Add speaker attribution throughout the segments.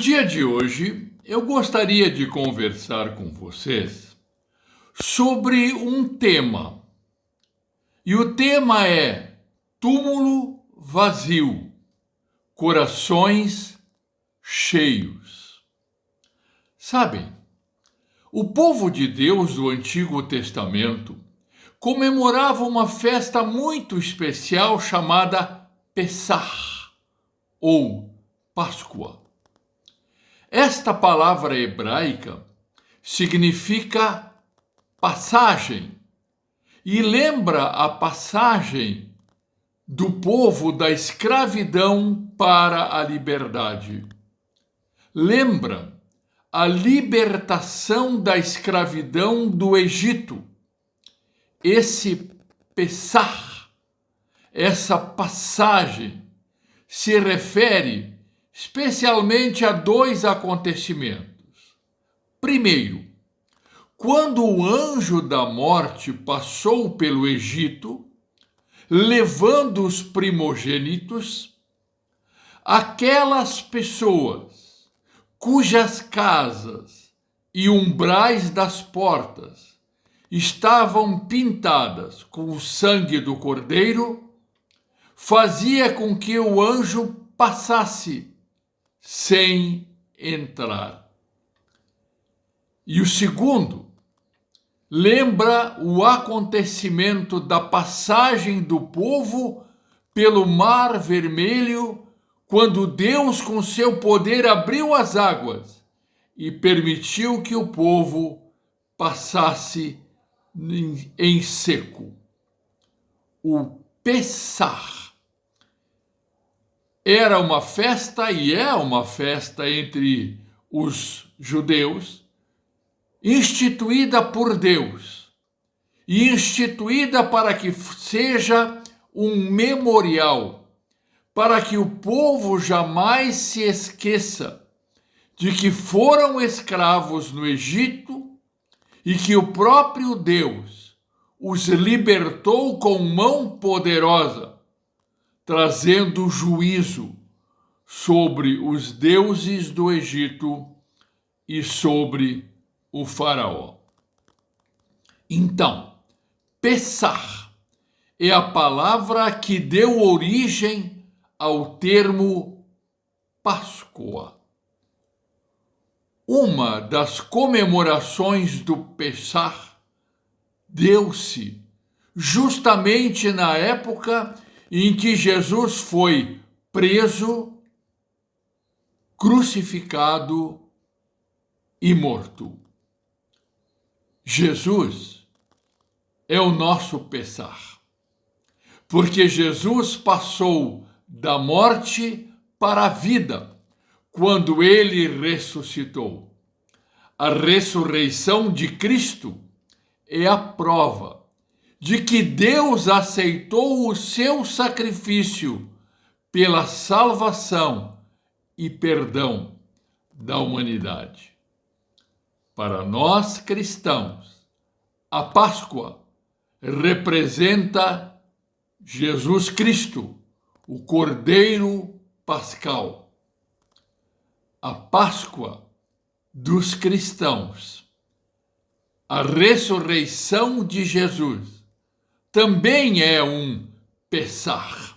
Speaker 1: dia de hoje, eu gostaria de conversar com vocês sobre um tema. E o tema é túmulo vazio, corações cheios. Sabem, o povo de Deus do Antigo Testamento comemorava uma festa muito especial chamada Pessach, ou Páscoa. Esta palavra hebraica significa passagem e lembra a passagem do povo da escravidão para a liberdade. Lembra a libertação da escravidão do Egito. Esse Pessach, essa passagem, se refere especialmente a dois acontecimentos. Primeiro, quando o anjo da morte passou pelo Egito, levando os primogênitos, aquelas pessoas cujas casas e umbrais das portas estavam pintadas com o sangue do cordeiro, fazia com que o anjo passasse sem entrar. E o segundo lembra o acontecimento da passagem do povo pelo Mar Vermelho, quando Deus, com seu poder, abriu as águas e permitiu que o povo passasse em seco. O Pessach era uma festa e é uma festa entre os judeus, instituída por Deus e instituída para que seja um memorial, para que o povo jamais se esqueça de que foram escravos no Egito e que o próprio Deus os libertou com mão poderosa, trazendo juízo sobre os deuses do Egito e sobre o faraó. Então, Pessach é a palavra que deu origem ao termo Páscoa. Uma das comemorações do Pessach deu-se justamente na época em que Jesus foi preso, crucificado e morto. Jesus é o nosso Pessach, porque Jesus passou da morte para a vida quando ele ressuscitou. A ressurreição de Cristo é a prova de que Deus aceitou o seu sacrifício pela salvação e perdão da humanidade. Para nós cristãos, a Páscoa representa Jesus Cristo, o Cordeiro Pascal. A Páscoa dos cristãos, a ressurreição de Jesus, também é um Pessach.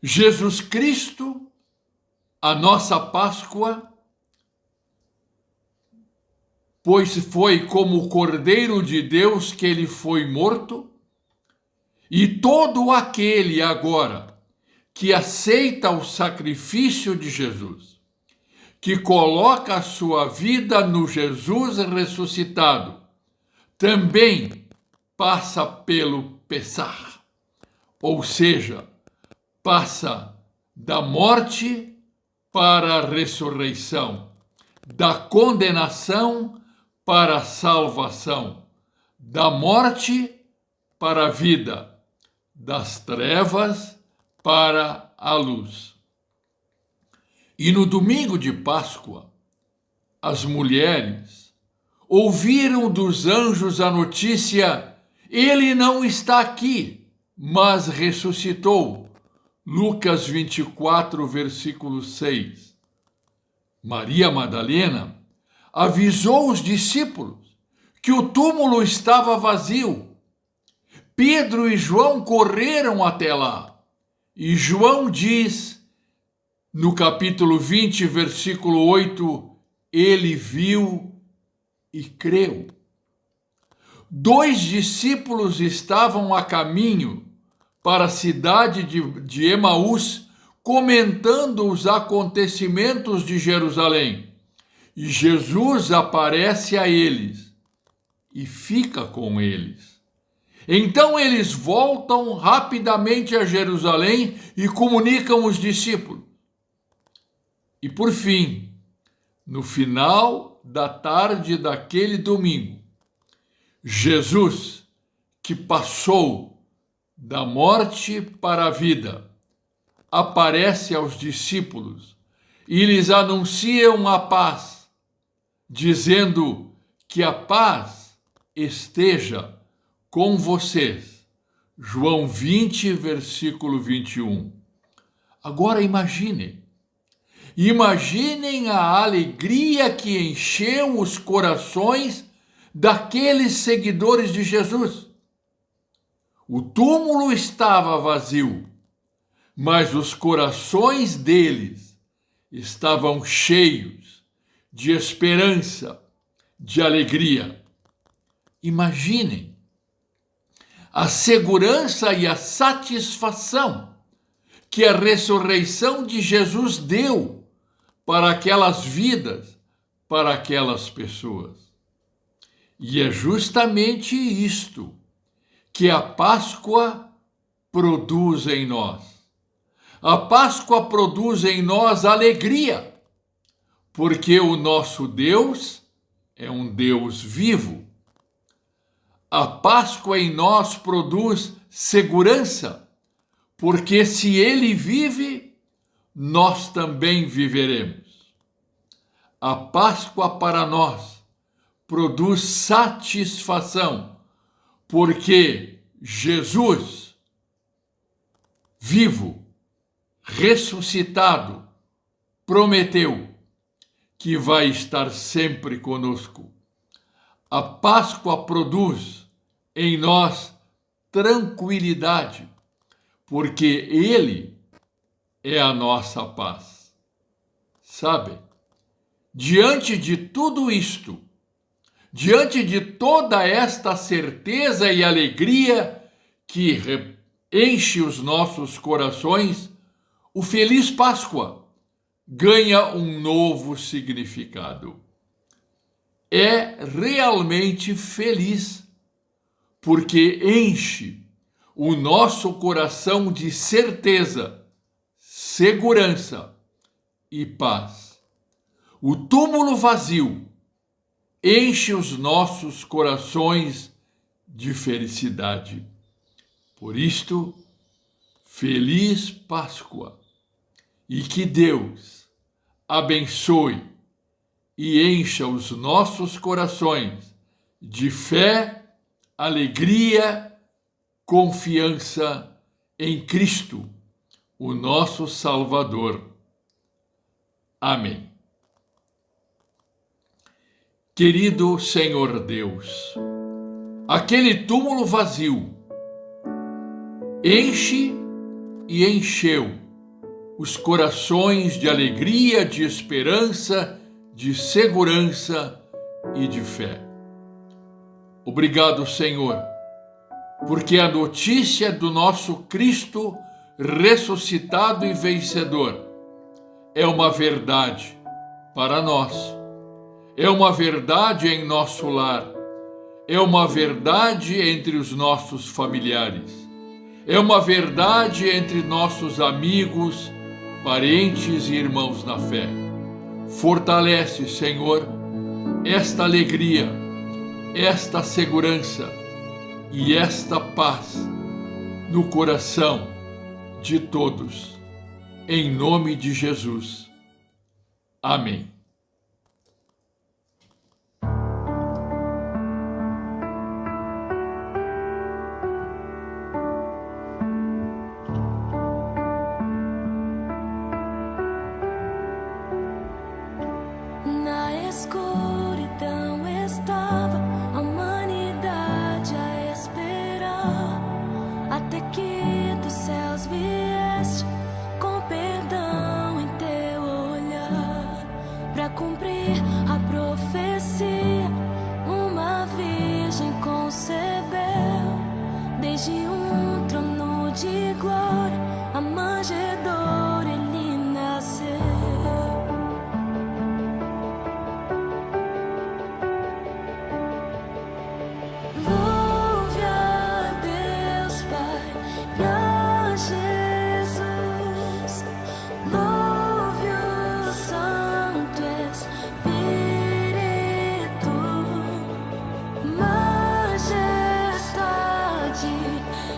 Speaker 1: Jesus Cristo, a nossa Páscoa, pois foi como o Cordeiro de Deus que ele foi morto, e todo aquele agora que aceita o sacrifício de Jesus, que coloca a sua vida no Jesus ressuscitado, também passa pelo Pessach, ou seja, passa da morte para a ressurreição, da condenação para a salvação, da morte para a vida, das trevas para a luz. E no domingo de Páscoa, as mulheres ouviram dos anjos a notícia: ele não está aqui, mas ressuscitou. Lucas 24, versículo 6. Maria Madalena, avisou os discípulos que o túmulo estava vazio. Pedro e João correram até lá. E João diz, no capítulo 20, versículo 8, ele viu e creu. 2 discípulos estavam a caminho para a cidade de Emaús, comentando os acontecimentos de Jerusalém. E Jesus aparece a eles e fica com eles. Então eles voltam rapidamente a Jerusalém e comunicam os discípulos. E por fim, no final da tarde daquele domingo, Jesus, que passou da morte para a vida, aparece aos discípulos e lhes anunciam a paz, dizendo que a paz esteja com vocês. João 20, versículo 21. Agora imaginem a alegria que encheu os corações daqueles seguidores de Jesus. O túmulo estava vazio, mas os corações deles estavam cheios de esperança, de alegria. Imaginem a segurança e a satisfação que a ressurreição de Jesus deu para aquelas vidas, para aquelas pessoas. E é justamente isto que a Páscoa produz em nós. A Páscoa produz em nós alegria, porque o nosso Deus é um Deus vivo. A Páscoa em nós produz segurança, porque se Ele vive, nós também viveremos. A Páscoa para nós produz satisfação, porque Jesus, vivo, ressuscitado, prometeu que vai estar sempre conosco. A Páscoa produz em nós tranquilidade, porque Ele é a nossa paz. Sabe, diante de tudo isto, diante de toda esta certeza e alegria que enche os nossos corações, o Feliz Páscoa ganha um novo significado. É realmente feliz, porque enche o nosso coração de certeza, segurança e paz. O túmulo vazio enche os nossos corações de felicidade. Por isto, Feliz Páscoa, e que Deus abençoe e encha os nossos corações de fé, alegria, confiança em Cristo, o nosso Salvador. Amém. Querido Senhor Deus, aquele túmulo vazio enche e encheu os corações de alegria, de esperança, de segurança e de fé. Obrigado, Senhor, porque a notícia do nosso Cristo ressuscitado e vencedor é uma verdade para nós, é uma verdade em nosso lar, é uma verdade entre os nossos familiares, é uma verdade entre nossos amigos, parentes e irmãos na fé. Fortalece, Senhor, esta alegria, esta segurança e esta paz no coração de todos. Em nome de Jesus. Amém.
Speaker 2: escuridão estava a humanidade a esperar, até que dos céus vieste com perdão em teu olhar, pra cumprir a profecia. Uma virgem concebeu, desde um trono de glória, a manjedoura ele nasceu. Louve a Deus Pai e a Jesus, louve o Santo Espírito, majestade,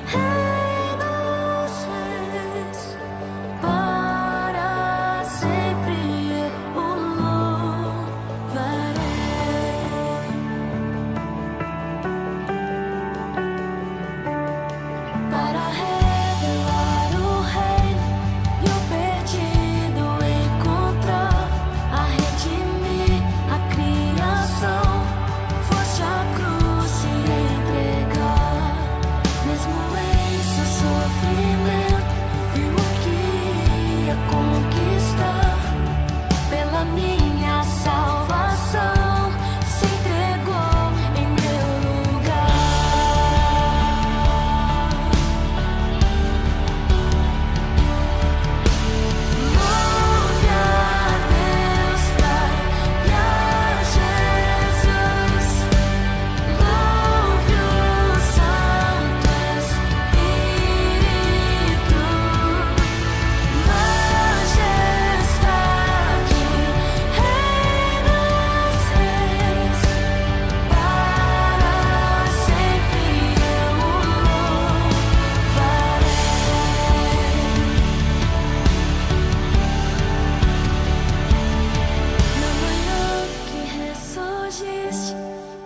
Speaker 2: Rei dos Reis, para sempre eu o louvarei. Para revelar o reino e o perdido encontrar, a redimir a criação, foste a cruz se entregar. Mesmo em seu sofrimento, viu o que ia conquistar. Pela minha salvação, se entregou em meu lugar. Louve a Deus Pai e a Jesus, louve o Santo Espírito, majestade, Rei dos Reis, para sempre eu o louvarei. Na manhã que ressurgiste,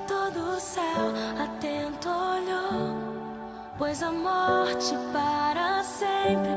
Speaker 2: todo o céu atento olhou, pois a morte para sempre